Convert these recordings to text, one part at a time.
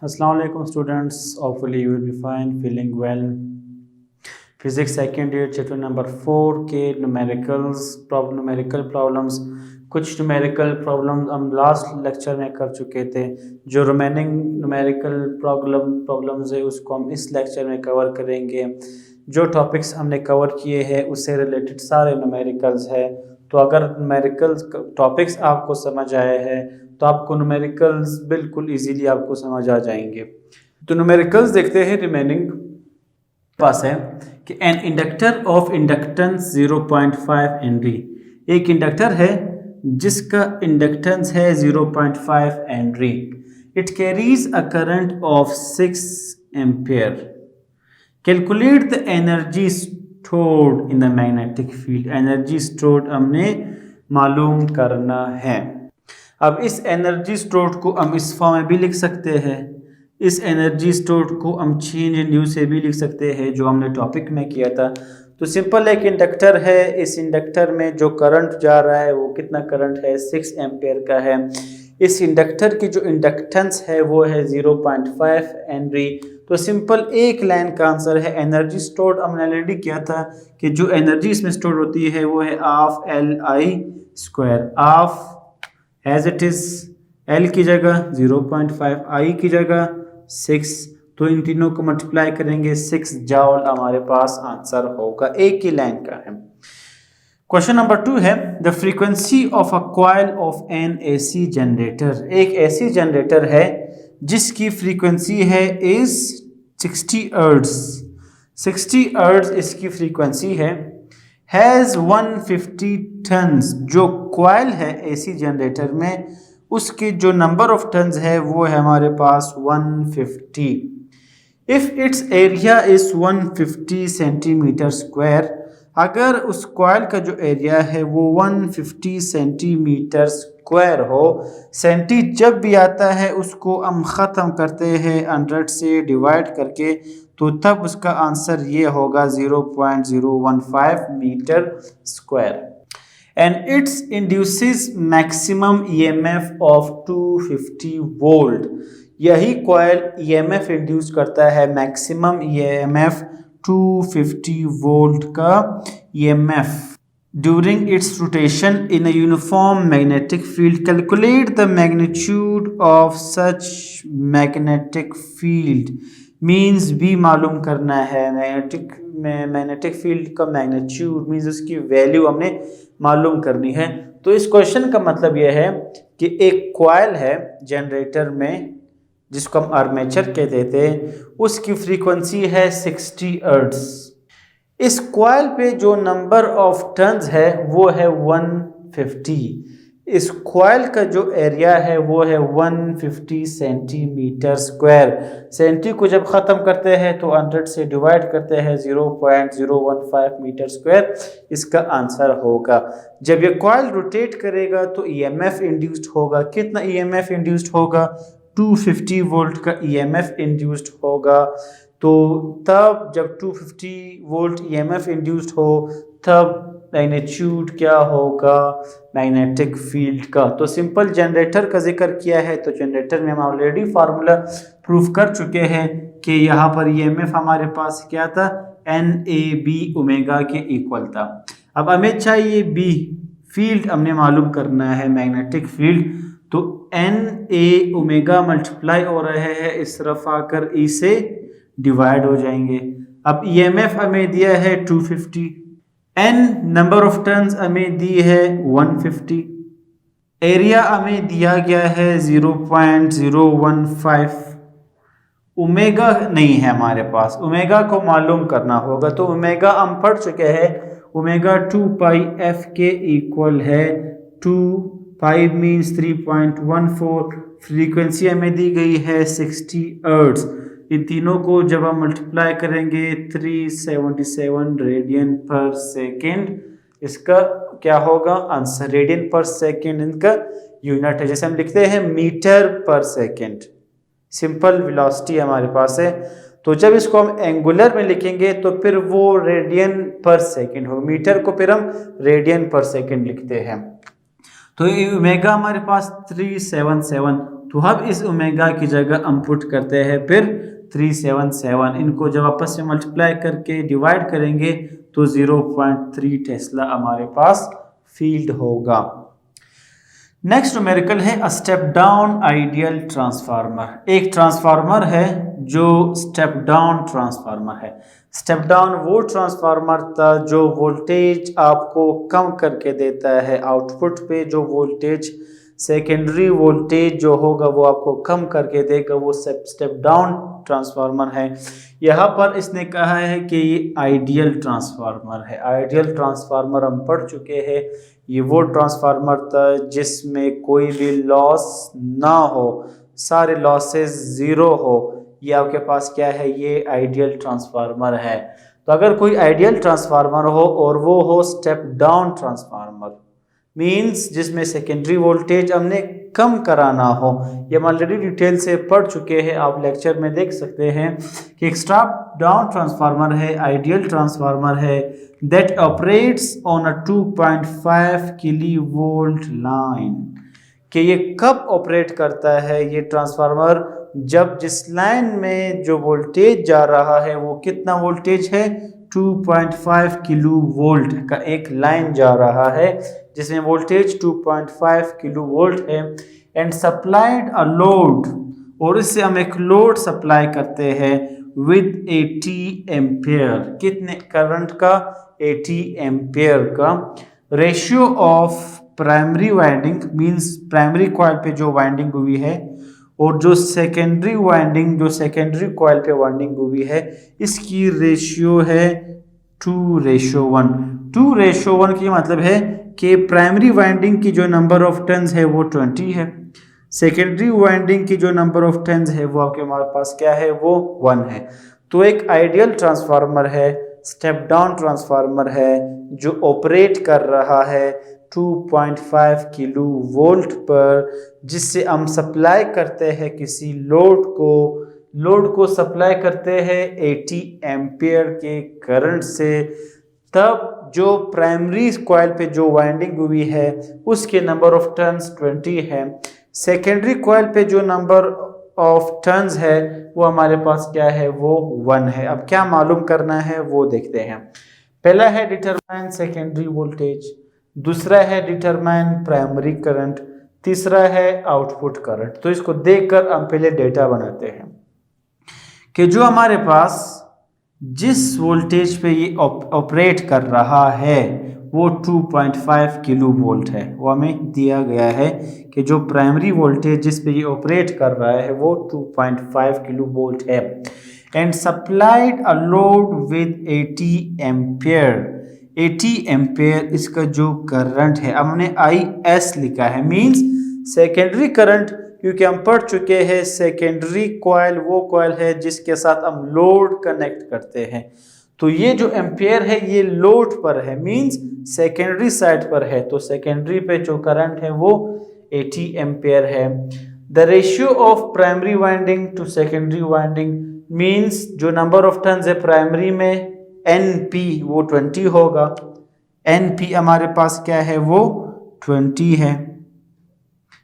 Assalamu alaikum students. Hopefully you will be fine, feeling well. Physics second year chapter number 4 के numerical problems कुछ numerical problems हम last lecture में कर चुके थे. जो remaining numerical problems है उसको हम इस lecture में cover करेंगे. जो topics हमने cover किए हैं उससे related सारे numericals है. तो अगर numerical topics आपको समझ आए हैं तो आपको न्यूमेरिकल्स बिल्कुल इजीली आपको समझ आ जाएंगे. तो न्यूमेरिकल्स देखते हैं. रिमेनिंग पास है कि an inductor of inductance 0.5 Henry. एक इंडक्टर है जिसका इंडक्टेंस है 0.5 Henry. It carries a current of 6 ampere. Calculate the energy stored in the magnetic field. Energy stored हमने मालूम करना है. अब इस एनर्जी स्टोर्ड को हम इस फॉर्म में भी लिख सकते हैं. इस एनर्जी स्टोर्ड को हम चेंज इन ड्यू से भी लिख सकते हैं जो हमने टॉपिक में किया था. तो सिंपल एक इंडक्टर है. इस इंडक्टर में जो करंट जा रहा है वो कितना करंट है 6 एम्पियर का है. इस इंडक्टर की जो इंडक्टेंस है वो है 0.5 हेनरी. तो सिंपल एक लाइन का आंसर है. एनर्जी स्टोर्ड हमने ऑलरेडी किया था कि जो एनर्जी इसमें स्टोर होती है वो है half LI². Half as it is L की जगह 0.5, I की जगह 6. तो इन तीनों को मल्टीप्लाई करेंगे 6 जॉल हमारे पास आंसर होगा. एक ही लाइन का है. क्वेश्चन नंबर 2 है the frequency of a coil of an AC generator. एक ऐसी जनरेटर है जिसकी फ्रीक्वेंसी है इज 60 हर्ट्ज. 60 हर्ट्ज इसकी फ्रीक्वेंसी है. Has 150 turns. जो कॉइल है AC जनरेटर में उसके जो नंबर ऑफ टन्स है वो है हमारे पास 150. If it's area is 150 centimetre square. अगर उस कॉइल का जो एरिया है वो 150 सेंटीमीटर स्क्वायर हो. सेंटी जब भी आता है उसको हम ख़त्म करते हैं 100 से डिवाइड करके. तो तब उसका आंसर ये होगा 0.015 metre square. And its induces maximum EMF of 250 volt. यही कॉइल EMF इंड्यूस करता है मैक्सिमम EMF 250 वोल्ट का EMF during its rotation in a uniform magnetic field. Calculate the magnitude of such magnetic field. Means भी मालूम करना है. Magnetic field का magnitude means उसकी वैल्यू हमने मालूम करनी है. तो इस क्वेश्चन का मतलब यह है कि एक कॉइल है जनरेटर में जिसको हम आर्मेचर कहते थे. उसकी फ्रीक्वेंसी है 60 हर्ट्ज. इस कॉइल पे जो नंबर ऑफ टर्न्स है वो है 150. इस कॉइल का जो एरिया है वो है 150 सेंटीमीटर स्क्वायर. सेंटी को जब ख़त्म करते हैं तो 100 से डिवाइड करते हैं 0.015 मीटर स्क्वायर. इसका आंसर होगा. जब ये कॉइल रोटेट करेगा तो EMF इंड्यूस्ड होगा. कितना EMF इंड्यूस्ड होगा 250 वोल्ट का EMF इंड्यूस्ड होगा. तो तब जब 250 वोल्ट EMF इंड्यूस्ड हो तब मैग्नीट्यूड क्या होगा मैग्नेटिक फील्ड का. तो सिंपल जनरेटर का जिक्र किया है तो जनरेटर में हम ऑलरेडी फार्मूला प्रूफ कर चुके हैं कि यहाँ पर EMF हमारे पास क्या था NAB ओमेगा के इक्वल था. अब हमें चाहिए B फील्ड हमने मालूम करना है मैग्नेटिक फील्ड. तो NA ओमेगा मल्टीप्लाई हो रहे हैं इस तरफ आकर E से डिवाइड हो जाएंगे. अब EMF हमें दिया है 250. N नंबर ऑफ टर्न्स हमें दी है 150. एरिया हमें दिया गया है 0.015. ओमेगा नहीं है हमारे पास. ओमेगा को मालूम करना होगा. तो ओमेगा हम पढ़ चुके हैं. ओमेगा 2 पाई F के इक्वल है 2 पाई मीन्स 3.14. फ्रीक्वेंसी हमें दी गई है 60 हर्ट्ज. इन तीनों को जब हम मल्टीप्लाई करेंगे 377 रेडियन पर सेकेंड. इसका क्या होगा आंसर. रेडियन पर सेकेंड इनका यूनिट है. जैसे हम लिखते हैं मीटर पर सेकेंड. सिंपल वेलोसिटी हमारे पास है. तो जब इसको हम एंगुलर में लिखेंगे तो फिर वो रेडियन पर सेकेंड हो. मीटर को फिर हम रेडियन पर सेकेंड लिखते हैं. तो ओमेगा हमारे पास 377. तो अब इस ओमेगा की जगह हम पुट करते हैं फिर 377, इनको जब आपस में मल्टीप्लाई करके डिवाइड करेंगे तो 0.3 टेस्ला हमारे पास फील्ड होगा। नेक्स्ट न्यूमेरिकल है a step down ideal transformer. एक ट्रांसफार्मर है जो स्टेप डाउन ट्रांसफार्मर है। स्टेप डाउन वो ट्रांसफार्मर था जो वोल्टेज आपको कम करके देता है, आउटपुट पे जो वोल्टेज सेकेंडरी वोल्टेज जो होगा वो आपको कम करके देगा, वो स्टेप डाउन ट्रांसफार्मर है। यहाँ पर इसने कहा है कि ये आइडियल ट्रांसफार्मर है। आइडियल ट्रांसफार्मर हम पढ़ चुके हैं, ये वो ट्रांसफार्मर था जिसमें कोई भी लॉस ना हो, सारे लॉसेस ज़ीरो हो। ये आपके पास क्या है, ये आइडियल ट्रांसफार्मर है। तो अगर कोई आइडियल ट्रांसफार्मर हो और वो हो स्टेप डाउन ट्रांसफार्मर, मींस जिसमें सेकेंडरी वोल्टेज हमने कम कराना हो, ये हम ऑलरेडी डिटेल से पढ़ चुके हैं, आप लेक्चर में देख सकते हैं कि एक स्टेप डाउन ट्रांसफार्मर है, आइडियल ट्रांसफार्मर है that operates on a 2.5 kilovolt line. कि ये कब ऑपरेट करता है ये ट्रांसफार्मर, जब जिस लाइन में जो वोल्टेज जा रहा है वो कितना वोल्टेज है, 2.5 किलो वोल्ट का एक लाइन जा रहा है जिसमें वोल्टेज 2.5 किलो वोल्ट है एंड सप्लाइड अ लोड, और इससे हम एक लोड सप्लाई करते हैं विद 80 एम्पियर। कितने करंट का, 80 एम्पियर का। Ratio of primary winding means primary coil पे जो वाइंडिंग हुई है और जो सेकेंडरी वाइंडिंग जो सेकेंडरी कॉइल पे वाइंडिंग हुई है, इसकी रेशियो है 2:1। 2:1 की मतलब है कि प्राइमरी वाइंडिंग की जो नंबर ऑफ टर्न्स है वो 20 है, सेकेंडरी वाइंडिंग की जो नंबर ऑफ टर्न्स है वो आपके हमारे पास क्या है, वो 1 है। तो एक आइडियल ट्रांसफार्मर है, स्टेप डाउन ट्रांसफार्मर है जो ऑपरेट कर रहा है 2.5 किलो वोल्ट पर, जिससे हम सप्लाई करते हैं किसी लोड को सप्लाई करते हैं 80 एम्पियर के करंट से। तब जो प्राइमरी कॉइल पे जो वाइंडिंग हुई है उसके नंबर ऑफ टर्न्स 20 है, सेकेंडरी कॉइल पे जो नंबर ऑफ टर्न्स है वो हमारे पास क्या है, वो 1 है। अब क्या मालूम करना है वो देखते हैं। पहला है डिटरमाइन सेकेंडरी वोल्टेज, दूसरा है डिटरमाइन प्राइमरी करंट, तीसरा है आउटपुट करंट। तो इसको देखकर हम पहले डेटा बनाते हैं कि जो हमारे पास जिस वोल्टेज पे ये ऑपरेट कर रहा है वो 2.5 किलो वोल्ट है। वो हमें दिया गया है कि जो प्राइमरी वोल्टेज जिस पे ये ऑपरेट कर रहा है वो 2.5 किलो वोल्ट है and supplied a load with 80 ampere. 80 ampere इसका जो करंट है, हमने IS लिखा है, मींस सेकेंडरी करंट, क्योंकि हम पढ़ चुके हैं सेकेंडरी कॉइल वो कॉइल है जिसके साथ हम लोड कनेक्ट करते हैं। तो ये जो एम्पियर है ये लोड पर है, मींस सेकेंडरी साइड पर है, तो सेकेंडरी पे जो करंट है वो 80 एम्पियर है। The ratio of primary winding to secondary winding means जो नंबर ऑफ टर्न्स है प्राइमरी में NP वो 20 होगा। NP हमारे पास क्या है, वो 20 है।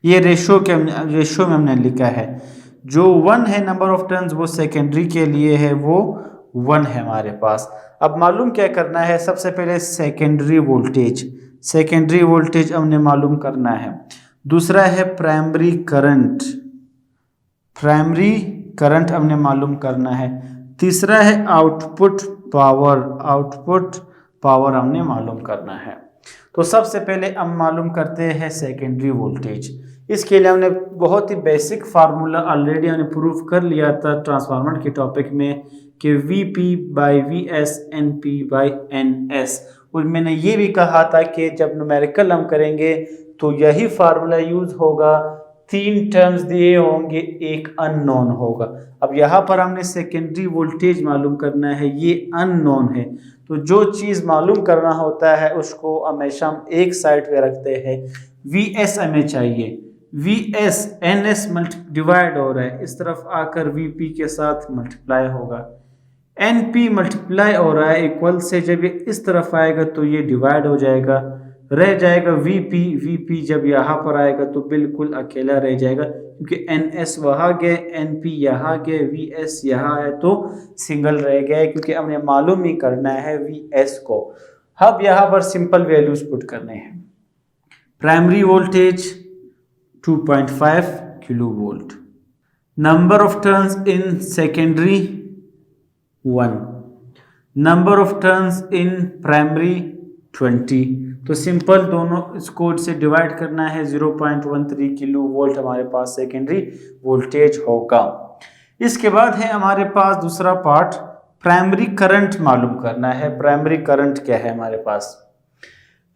ये रेशो में हमने लिखा है। जो 1 है नंबर ऑफ टर्न्स वो सेकेंडरी के लिए है, वो 1 है हमारे पास। अब मालूम क्या करना है, सबसे पहले सेकेंडरी वोल्टेज हमने मालूम करना है। दूसरा है प्राइमरी करंट हमने मालूम करना है। तीसरा है आउटपुट पावर हमने मालूम करना है। तो सबसे पहले हम मालूम करते हैं सेकेंडरी वोल्टेज। इसके लिए हमने बहुत ही बेसिक फार्मूला ऑलरेडी हमने प्रूफ कर लिया था ट्रांसफार्मर के टॉपिक में कि VP/VS NP/NS। और मैंने ये भी कहा था कि जब न्यूमेरिकल हम करेंगे तो यही फार्मूला यूज होगा। 3 टर्म्स दिए होंगे, एक अननोन होगा। अब यहाँ पर हमने सेकेंडरी वोल्टेज मालूम करना है, ये अननोन है। तो जो चीज़ मालूम करना होता है उसको हमेशा हम एक साइड पे रखते हैं। VS हमें चाहिए, VS NS डिवाइड हो रहा है, इस तरफ आकर VP के साथ मल्टीप्लाई होगा। NP मल्टीप्लाई हो रहा है इक्वल से, जब ये इस तरफ आएगा तो ये डिवाइड हो जाएगा। रह जाएगा वीपी। वीपी जब यहाँ पर आएगा तो बिल्कुल अकेला रह जाएगा, क्योंकि एनएस वहाँ गए, एनपी यहाँ गए, वीएस यहाँ है तो सिंगल रह गया, क्योंकि हमने मालूम ही करना है वीएस को। अब यहाँ पर सिंपल वैल्यूज पुट करने हैं। Primary voltage 2.5 kilo volt, number of turns in secondary 1, number of turns in primary 20। तो सिंपल दोनों इस कोड से डिवाइड करना है, 0.13 किलो वोल्ट हमारे पास सेकेंडरी वोल्टेज होगा। इसके बाद है हमारे पास दूसरा पार्ट, प्राइमरी करंट मालूम करना है। प्राइमरी करंट क्या है हमारे पास?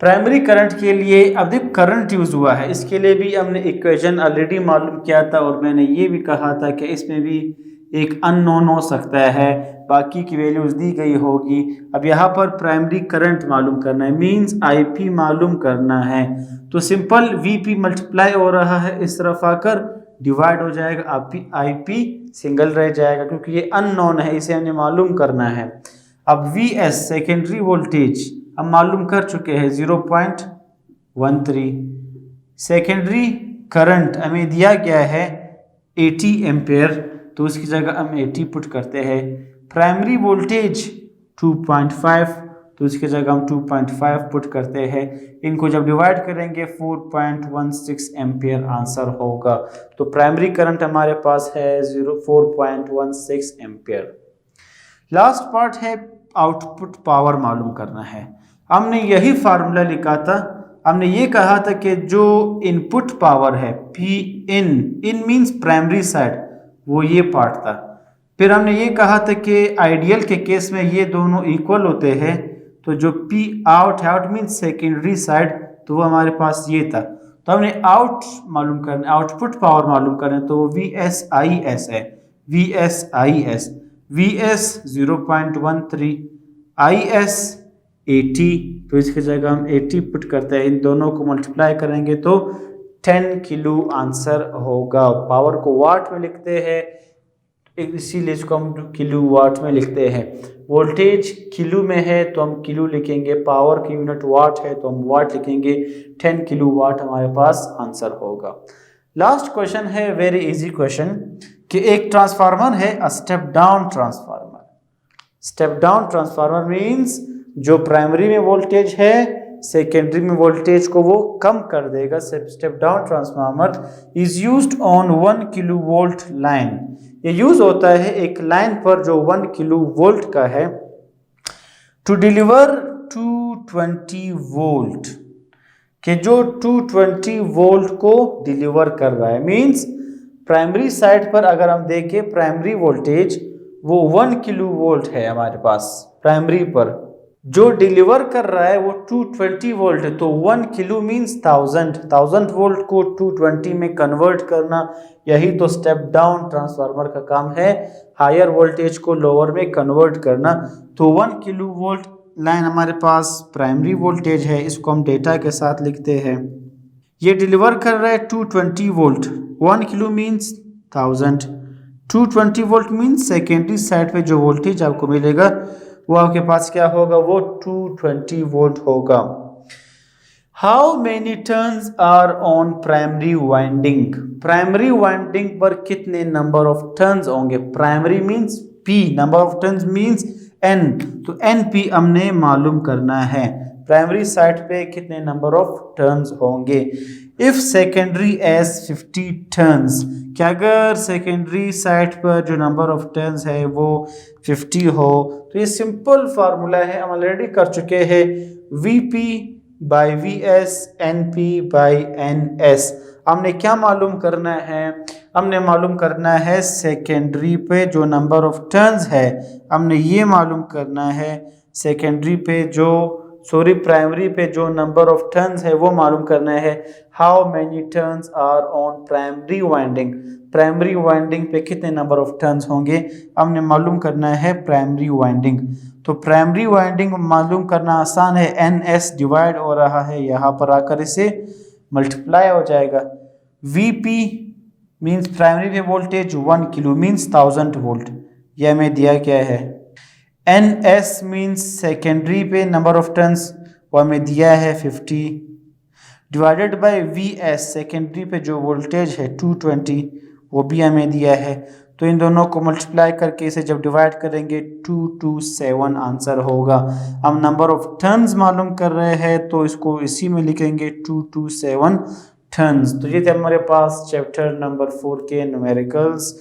प्राइमरी करंट के लिए अब देखो करंट यूज हुआ है, इसके लिए भी हमने इक्वेशन ऑलरेडी मालूम किया था, और मैंने ये भी कहा था कि इसमें भी एक अननोन हो सकता है, बाकी की वैल्यूज दी गई होगी। अब यहाँ पर प्राइमरी करंट मालूम करना है, मींस आईपी मालूम करना है। तो सिंपल वीपी मल्टीप्लाई हो रहा है, इस तरफ आकर डिवाइड हो जाएगा, आईपी सिंगल रह जाएगा, क्योंकि ये अननोन है, इसे हमें मालूम करना है। अब वीएस सेकेंडरी वोल्टेज हम मालूम कर चुके हैं 0.13। सेकेंडरी करंट हमें दिया गया है 80 एम्पेयर, तो उसकी जगह हम 80 पुट करते हैं। प्राइमरी वोल्टेज 2.5, तो उसकी जगह हम 2.5 पुट करते हैं। इनको जब डिवाइड करेंगे 4.16 एम्पेयर आंसर होगा। तो प्राइमरी करंट हमारे पास है 4.16 एम्पेयर। लास्ट पार्ट है आउटपुट पावर मालूम करना है। हमने यही फार्मूला लिखा था, हमने ये कहा था कि जो इनपुट पावर है P in means primary side, वो ये पार्ट था। फिर हमने ये कहा था कि आइडियल के केस में ये दोनों इक्वल होते हैं, तो जो पी आउट है, आउट मींस सेकेंडरी साइड, तो वो हमारे पास ये था। तो हमने आउट मालूम करना, आउटपुट पावर मालूम करना, तो वो VSIS है, VSIS, VS 0.13, IS 80, तो इसकी जगह हम 80 पुट करते हैं। इन दोनों को मल्टीप्लाई करेंगे तो 10 किलो आंसर होगा। पावर को वाट में लिखते हैं, इसीलिए इसको हम किलो वाट में लिखते हैं। वोल्टेज किलो में है तो हम किलो लिखेंगे, पावर की यूनिट वाट है तो हम वाट लिखेंगे। 10 किलो वाट हमारे पास आंसर होगा। लास्ट क्वेश्चन है वेरी इजी क्वेश्चन, कि एक ट्रांसफार्मर है, step down transformer. Step down transformer means जो प्राइमरी में वोल्टेज है सेकेंडरी में वोल्टेज को वो कम कर देगा। Step down transformer is used on 1 kilo volt line. ये यूज होता है एक लाइन पर जो 1 किलो वोल्ट का है, टू डिलीवर 220 वोल्ट, कि जो 220 वोल्ट को डिलीवर कर रहा है। मींस प्राइमरी साइड पर अगर हम देखें प्राइमरी वोल्टेज वो 1 किलो वोल्ट है हमारे पास, प्राइमरी पर जो डिलीवर कर रहा है वो 220 वोल्ट है। तो 1 किलो मींस 1000 वोल्ट को 220 में कन्वर्ट करना, यही तो स्टेप डाउन ट्रांसफार्मर का काम है, हायर वोल्टेज को लोअर में कन्वर्ट करना। तो 1 किलो वोल्ट लाइन हमारे पास प्राइमरी वोल्टेज है, इसको हम डेटा के साथ लिखते हैं। ये डिलीवर कर रहा है 220 volt, 1 kilo means 1000, 220 volt means secondary side पे जो वोल्टेज आपको मिलेगा वो आपके पास क्या होगा, वो 220 वोल्ट होगा। How many turns are on primary winding? Primary winding पर कितने नंबर ऑफ टर्न्स होंगे? Primary means P, number of turns means N, तो NP हमने मालूम करना है। प्राइमरी साइड पे कितने नंबर ऑफ टर्न्स होंगे? इफ सेकेंडरी एज 50 टर्न्स, क्या अगर सेकेंडरी साइड पर जो नंबर ऑफ टर्न्स है वो 50 हो, तो ये सिंपल फार्मूला है, हम ऑलरेडी कर चुके हैं, VP by VS, NP by NS। हमने क्या मालूम करना है? हमने मालूम करना है सेकेंडरी पे जो नंबर ऑफ टर्न्स है, हमने ये मालूम करना है सेकेंडरी पे जो प्राइमरी पे जो नंबर ऑफ टर्न्स है वो मालूम करना है। How many turns are on primary winding? Primary winding पे कितने नंबर ऑफ टर्न्स होंगे, हमने मालूम करना है प्राइमरी वाइंडिंग। तो प्राइमरी वाइंडिंग मालूम करना आसान है, NS डिवाइड हो रहा है, यहाँ पर आकर इसे मल्टीप्लाई हो जाएगा। VP मीन्स प्राइमरी पे वोल्टेज 1 किलो मीन्स 1000 वोल्ट, यह हमें दिया गया है। NS मीन्स सेकेंडरी पे नंबर ऑफ टर्न्स वो हमें दिया है 50 डिवाइडेड बाय VS सेकेंडरी पे जो वोल्टेज है 220 वो भी हमें दिया है। तो इन दोनों को मल्टीप्लाई करके इसे जब डिवाइड करेंगे 227 आंसर होगा। हम नंबर ऑफ टर्न्स मालूम कर रहे हैं तो इसको इसी में लिखेंगे 227 टर्न्स। तो ये थे हमारे पास चैप्टर नंबर 4 के न्यूमेरिकल्स।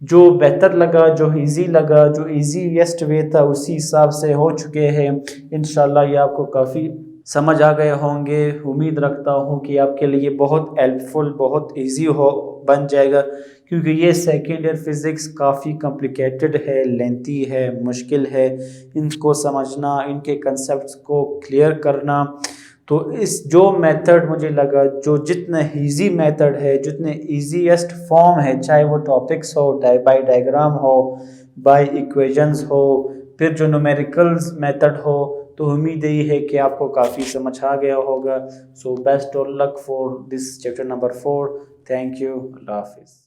जो बेहतर लगा, जो इजी लगा, जो इजीएस्ट वे था उसी हिसाब से हो चुके हैं। इंशाल्लाह ये आपको काफ़ी समझ आ गए होंगे। उम्मीद रखता हूँ कि आपके लिए बहुत हेल्पफुल, बहुत इजी हो बन जाएगा, क्योंकि ये सेकेंड ईयर फिज़िक्स काफ़ी कॉम्प्लिकेटेड है, लेंथी है, मुश्किल है इनको समझना, इनके कंसेप्ट्स को क्लियर करना। तो इस जो मेथड मुझे लगा, जो जितना इजी मेथड है, जितने इजीएस्ट फॉर्म है, चाहे वो टॉपिक्स हो, बाय डायग्राम हो, बाय इक्वेशंस हो, फिर जो न्यूमेरिकल्स मेथड हो, तो उम्मीद यही है कि आपको काफ़ी समझ आ गया होगा। So best of luck for this chapter number 4। Thank you. अल्लाह हाफिज़।